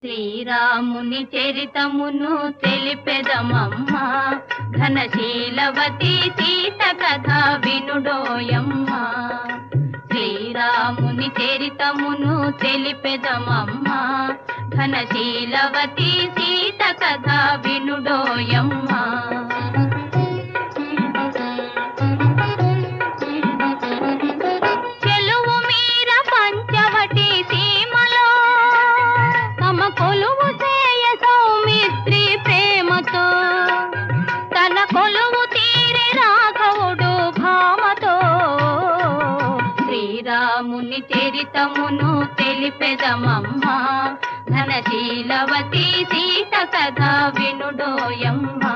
శ్రీరాముని చరితమును తెలిపెదమమ్మా, ఘనశీలవతి సీత కథ వినుడోయమ్మా. శ్రీరాముని చరితమును తెలిపెదమమ్మా, ఘనశీలవతి సీత కథ వినుడోయమ్మా. కొలువు చేయ సౌమిత్రి ప్రేమతో, తన కొలువు తీరి రాఘవుడు భామతో. శ్రీరాముని చరితమును తెలిపెదమమ్మా, ఘనశీలవతి సీత కథ వినుడోయమ్మా.